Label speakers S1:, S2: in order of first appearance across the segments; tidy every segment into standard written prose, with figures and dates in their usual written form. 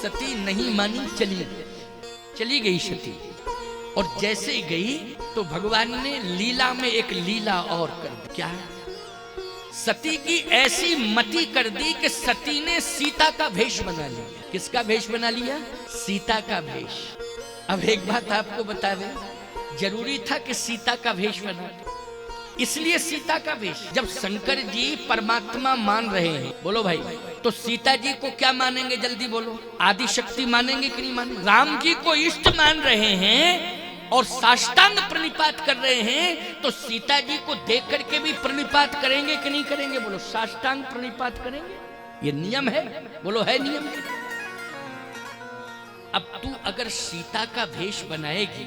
S1: सती नहीं मानी, चली गई सती। और जैसे ही गई तो भगवान ने लीला में एक लीला और कर दी। क्या? सती की ऐसी मति कर दी कि सती ने सीता का भेष बना लिया। किसका भेष बना लिया? सीता का भेष। अब एक बात आपको बता दें, जरूरी था कि सीता का भेष बना, इसलिए सीता का भेष। जब शंकर जी परमात्मा मान रहे हैं, बोलो भाई, तो सीता जी को क्या मानेंगे? जल्दी बोलो। आदि शक्ति मानेंगे कि नहीं मानेंगे? राम जी को इष्ट मान रहे हैं और साष्टांग प्रणिपात कर रहे हैं, तो सीता जी को देख करके भी प्रणिपात करेंगे कि नहीं करेंगे? बोलो, साष्टांग प्रणिपात करेंगे। ये नियम है, बोलो है नियम। अब तू अगर सीता का भेष बनाएगी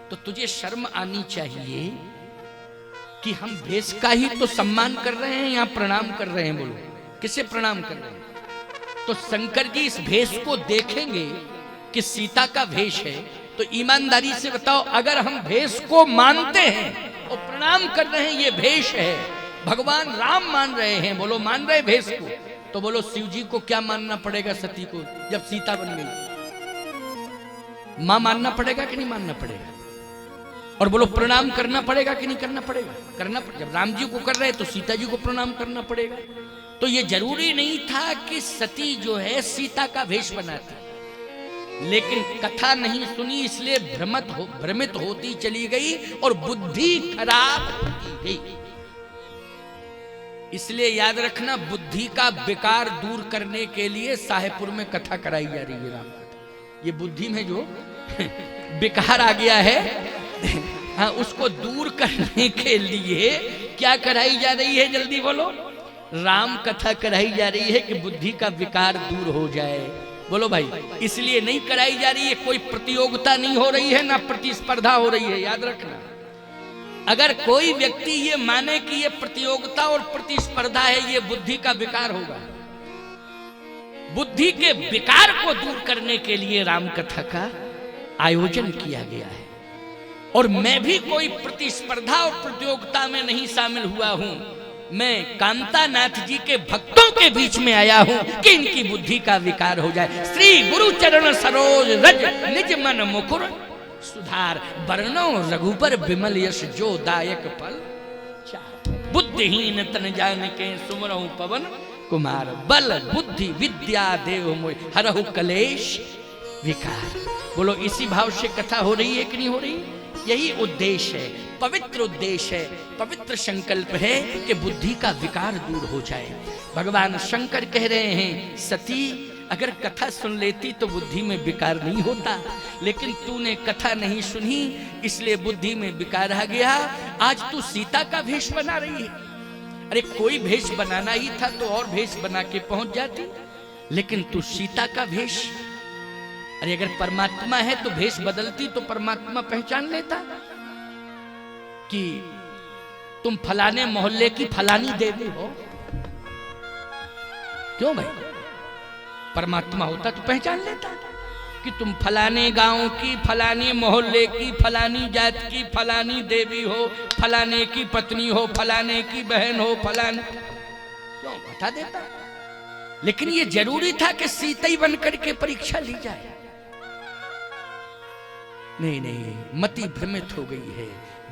S1: तो तुझे शर्म आनी चाहिए कि हम भेष का ही तो सम्मान कर रहे हैं या प्रणाम कर रहे हैं? बोलो, किसे प्रणाम कर रहे हैं? तो शंकर जी इस भेष को देखेंगे कि सीता का भेष है, तो ईमानदारी से बताओ, अगर हम भेष को मानते हैं और प्रणाम कर रहे हैं, ये भेष है, भगवान राम मान रहे हैं, बोलो मान रहे भेष को, तो बोलो शिव जी को क्या मानना पड़ेगा सती को जब सीता बन गई? मां मानना पड़ेगा कि नहीं मानना पड़ेगा? और बोलो प्रणाम करना पड़ेगा कि नहीं करना पड़ेगा? जब राम जी को कर रहे हैं तो सीता जी को प्रणाम करना पड़ेगा। तो ये जरूरी नहीं था कि सती जो है सीता का भेष बनाती, लेकिन कथा नहीं सुनी, इसलिए भ्रमित होती चली गई और बुद्धि खराब होती गई। इसलिए याद रखना, बुद्धि का विकार दूर करने के लिए साहेबपुर में कथा कराई जा रही है, राम कथा। ये बुद्धि में जो विकार आ गया है, हाँ, उसको दूर करने के लिए क्या कराई जा रही है? जल्दी बोलो। राम कथा कराई जा रही है कि बुद्धि का विकार दूर हो जाए। बोलो भाई, इसलिए नहीं कराई जा रही है, कोई प्रतियोगिता नहीं हो रही है, ना प्रतिस्पर्धा हो रही है। याद रखना, अगर कोई व्यक्ति ये माने कि ये प्रतियोगिता और प्रतिस्पर्धा है, ये बुद्धि का विकार होगा। बुद्धि के विकार को दूर करने के लिए राम कथा का आयोजन किया गया है। और मैं भी कोई प्रतिस्पर्धा और प्रतियोगिता में नहीं शामिल हुआ हूं, मैं कांतानाथ जी के भक्तों के बीच में आया हूं कि इनकी बुद्धि का विकार हो जाए। श्री गुरु चरण सरोज रज निज मन मुकुर सुधार, वर्णो रघुबर विमल यश जो दायक फल चार। बुद्धिहीन तन जान के सुमरहु पवन कुमार, बल बुद्धि विद्या देव मोय हरहु कलेश विकार। बोलो, इसी भाव से कथा हो रही है कि नहीं हो रही? यही उद्देश्य है, पवित्र उद्देश्य है, पवित्र संकल्प है कि बुद्धि का विकार दूर हो जाए। भगवान शंकर कह रहे हैं, सती अगर कथा सुन लेती तो बुद्धि में विकार नहीं होता, लेकिन तूने कथा नहीं सुनी, इसलिए बुद्धि में विकार आ गया। आज तू सीता का भेष बना रही है। अरे कोई भेष बनाना ही था तो और भेष बना के पहुंच जाती, लेकिन तू सीता का भेष। अरे अगर परमात्मा है तो भेष बदलती तो परमात्मा पहचान लेता कि तुम फलाने मोहल्ले की फलानी देवी हो। क्यों भाई? परमात्मा होता तो पहचान लेता कि तुम फलाने गांव की, फलाने मोहल्ले की, फलानी जात की फलानी देवी हो, फलाने की पत्नी हो, फलाने की बहन हो, फलाने, क्यों बता देता। लेकिन ये जरूरी था कि सीता ही बनकर के परीक्षा ली जाए। नहीं नहीं, मति भ्रमित हो गई है,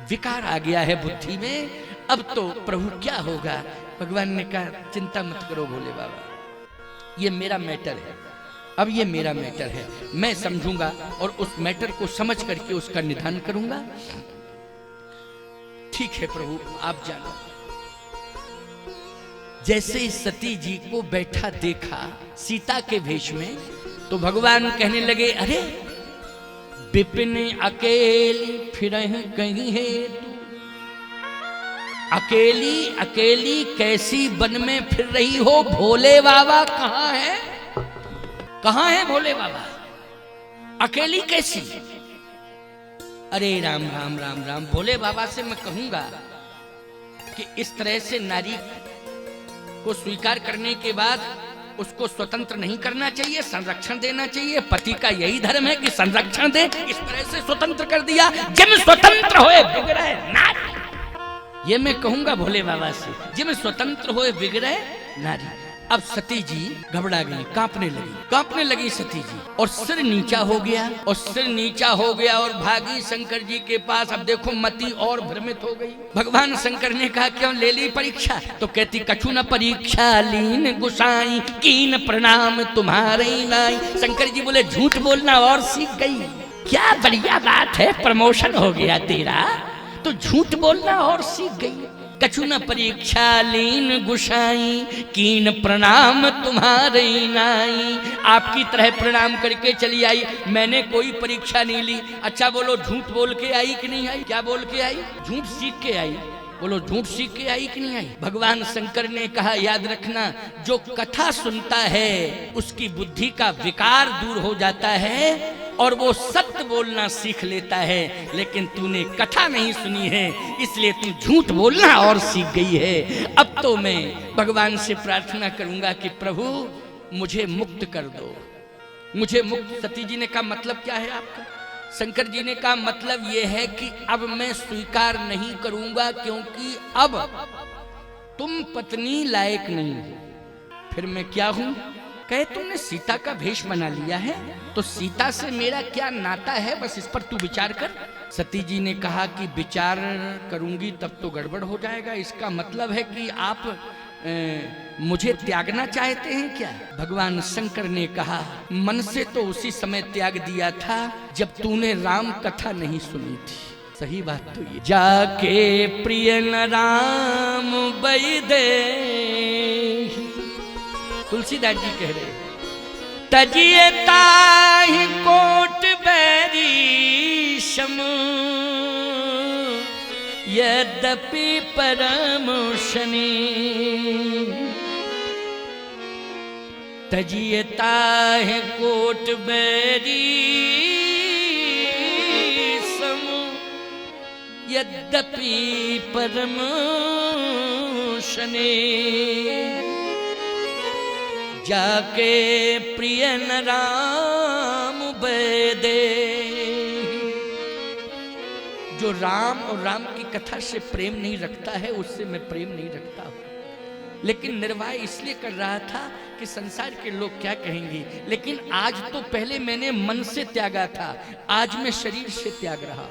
S1: विकार आ गया है बुद्धि में। अब तो प्रभु क्या होगा? भगवान ने कहा, चिंता मत करो भोले बाबा, ये मेरा मैटर है। अब ये मेरा मैटर है, मैं समझूंगा और उस मैटर को समझ करके उसका निदान करूंगा। ठीक है प्रभु, आप जानो। जैसे ही सती जी को बैठा देखा सीता के भेष में, तो भगवान कहने लगे, अरे विपिन अकेली फिर कहीं है तू, अकेली अकेली कैसी वन में फिर रही हो? भोले बाबा कहाँ है? कहाँ है भोले बाबा? अकेली कैसी? अरे राम राम राम राम, भोले बाबा से मैं कहूंगा कि इस तरह से नारी को स्वीकार करने के बाद उसको स्वतंत्र नहीं करना चाहिए, संरक्षण देना चाहिए। पति का यही धर्म है कि संरक्षण दे। इस तरह से स्वतंत्र कर दिया, जिम स्वतंत्र होए बिगड़े नारी। ये मैं कहूंगा भोले बाबा से, जिम स्वतंत्र होए बिगड़े नारी। अब सती जी घबरा गई, कांपने लगी सती जी, और सिर नीचा हो गया और भागी शंकर जी के पास। अब देखो मति और भ्रमित हो गई। भगवान शंकर ने कहा क्यों ले ली परीक्षा? तो कहती कछु न परीक्षा लीन गुसाई, कीन प्रणाम तुम्हारे नाई। शंकर जी बोले झूठ बोलना और सीख गई, क्या बढ़िया बात है, प्रमोशन हो गया तेरा, तो झूठ बोलना और सीख गई। कछु न परीक्षा लीन गुसाई, कीन प्रणाम तुम्हारे नाई। आपकी तरह प्रणाम करके चली आई, मैंने कोई परीक्षा नहीं ली। अच्छा बोलो झूठ बोल के आई कि नहीं आई? क्या बोल के आई? झूठ सीख के आई। बोलो झूठ सीख के आई कि नहीं आई? भगवान शंकर ने कहा याद रखना, जो कथा सुनता है उसकी बुद्धि का विकार दूर हो जाता है और वो सत्य बोलना सीख लेता है, लेकिन तूने कथा नहीं सुनी है इसलिए तू झूठ बोलना और सीख गई है। अब तो मैं भगवान से प्रार्थना करूंगा कि प्रभु मुझे मुक्त कर दो, मुझे मुक्त। सती जी ने कहा मतलब क्या है आपका? शंकर जी ने कहा मतलब यह है कि अब मैं स्वीकार नहीं करूंगा, क्योंकि अब तुम पत्नी लायक नहीं हो। फिर मैं क्या हूं? कहे तुमने सीता का भेष बना लिया है, तो सीता से मेरा क्या नाता है, बस इस पर तू विचार कर। सती जी ने कहा कि विचार करूंगी तब तो गड़बड़ हो जाएगा, इसका मतलब है कि आप मुझे त्यागना चाहते हैं क्या? भगवान शंकर ने कहा मन से तो उसी समय त्याग दिया था जब तूने राम कथा नहीं सुनी थी। सही बात तो ये, जाके प्रिय न राम बैदे, तुलसीदास जी कह रहे तजिए ताहि कोट बैरी शम, यद्यपि परम शनि। तजिए ताहि कोट बैरी सम, यद्यपि परम शनि। जाके प्रिय न राम बैदे, जो राम और राम की कथा से प्रेम नहीं रखता है उससे मैं प्रेम नहीं रखता हूं। लेकिन निर्वाह इसलिए कर रहा था कि संसार के लोग क्या कहेंगे, लेकिन आज तो पहले मैंने मन से त्यागा था, आज मैं शरीर से त्याग रहा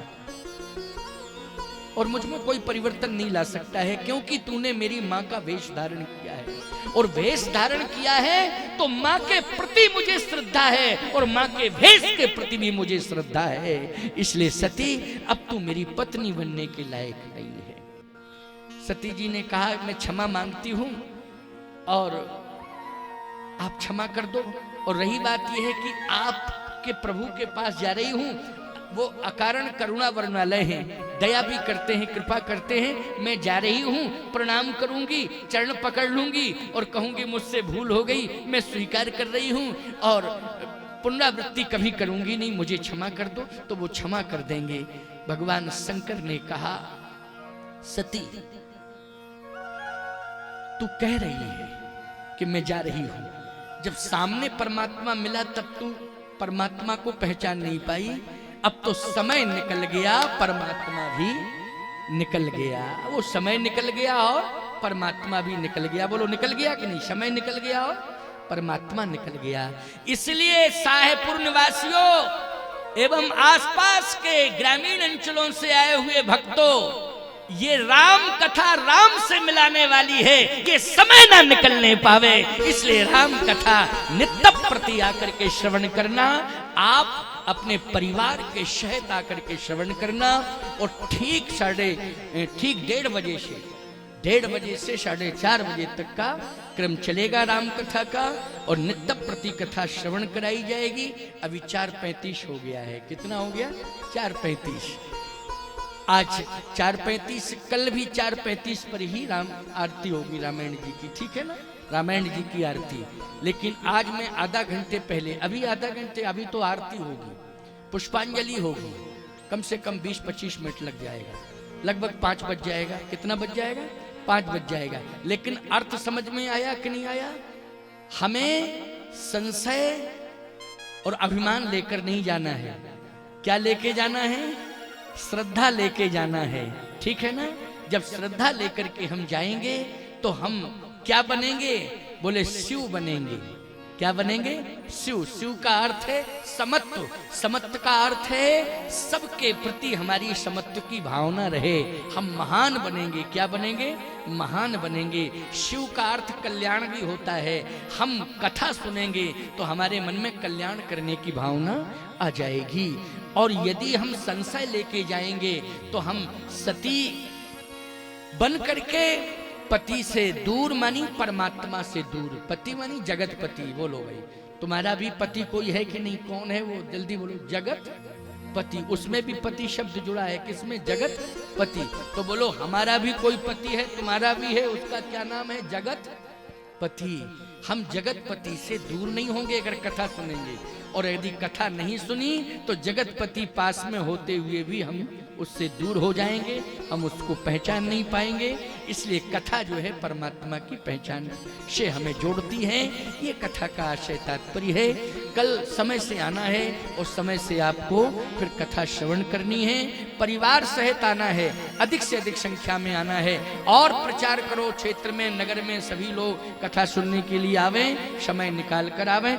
S1: और मुझ में कोई परिवर्तन नहीं ला सकता है, क्योंकि तूने मेरी माँ का वेश धारण किया है और वेश धारण किया है तो माँ के प्रति मुझे श्रद्धा है और माँ के वेश के प्रति भी मुझे श्रद्धा है। इसलिए सती अब तू मेरी पत्नी बनने के लायक नहीं है। सती जी ने कहा मैं क्षमा मांगती हूं और आप क्षमा कर दो। और रही बात यह है कि आपके प्रभु के पास जा रही हूं, वो अकारण करुणा वर्णालय हैं, दया भी करते हैं, कृपा करते हैं। मैं जा रही हूँ, प्रणाम करूंगी, चरण पकड़ लूंगी और कहूंगी मुझसे भूल हो गई, मैं स्वीकार कर रही हूँ और पुनरावृत्ति कभी करूंगी नहीं, मुझे क्षमा कर दो। तो वो क्षमा कर देंगे। भगवान शंकर ने कहा सती तू कह रही है कि मैं जा रही हूं, जब सामने परमात्मा मिला तब तू परमात्मा को पहचान नहीं पाई। अब तो समय निकल गया, परमात्मा भी निकल गया। वो समय निकल गया और परमात्मा भी निकल गया। बोलो निकल गया कि नहीं? समय निकल गया और परमात्मा निकल गया। इसलिए साहेबपुर निवासियों एवं आसपास के ग्रामीण अंचलों से आए हुए भक्तों, ये राम कथा राम से मिलाने वाली है, ये समय ना निकलने पावे। इसलिए राम कथा नित्य प्रति आकर के श्रवण करना, आप अपने परिवार के सहित आकर के श्रवण करना। और ठीक 1:30 बजे से 4:30 बजे तक का क्रम चलेगा राम कथा का और नित्य प्रति कथा श्रवण कराई जाएगी। अभी 4:35 हो गया है। कितना हो गया? 4:35। आज 4:35, कल भी 4:35 पर ही राम आरती होगी रामायण जी की, ठीक है ना? रामायण जी की आरती। लेकिन आज मैं आधा घंटे पहले, अभी आधा घंटे, अभी तो आरती होगी, पुष्पांजलि होगी, कम से कम 20-25 मिनट लग जाएगा, लगभग 5 बज जाएगा। कितना बज जाएगा? 5 बज जाएगा। लेकिन अर्थ समझ में आया कि नहीं आया? हमें संशय और अभिमान लेकर नहीं जाना है। क्या लेके जाना है? श्रद्धा लेके जाना है, ठीक है ना? जब श्रद्धा लेकर के हम जाएंगे तो हम क्या बनेंगे? बोले शिव बनेंगे। क्या बनेंगे? शिव। शिव का अर्थ है समत्व। समत्व का अर्थ है सबके प्रति हमारी समत्व की भावना रहे, हम महान बनेंगे। क्या बनेंगे? महान बनेंगे। शिव का अर्थ कल्याण भी होता है। हम कथा सुनेंगे तो हमारे मन में कल्याण करने की भावना आ जाएगी। और यदि हम संशय लेके जाएंगे तो हम सती बन करके पति से दूर मानी परमात्मा से दूर। पति मानी जगत पति। बोलो भाई, तुम्हारा भी पति कोई है कि नहीं? कौन है वो? जल्दी बोलो। जगत पति। उसमें भी पति शब्द जुड़ा है। किसमें? जगत पति। तो बोलो हमारा भी कोई पति है, तुम्हारा भी है, उसका क्या नाम है? जगत पति। हम जगत पति से दूर नहीं होंगे अगर कथा सुनेंगे, और यदि कथा नहीं सुनी तो जगत पति पास में होते हुए भी हम उससे दूर हो जाएंगे, हम उसको पहचान नहीं पाएंगे। इसलिए कथा जो है परमात्मा की पहचान से हमें जोड़ती है। ये कथा का आशय तात्पर्य है। कल समय से आना है और समय से आपको फिर कथा श्रवण करनी है। परिवार सहित आना है, अधिक से अधिक संख्या में आना है और प्रचार करो। क्षेत्र में, नगर में सभी लोग कथा सुनने के लिए आवें, समय निकाल कर आवें।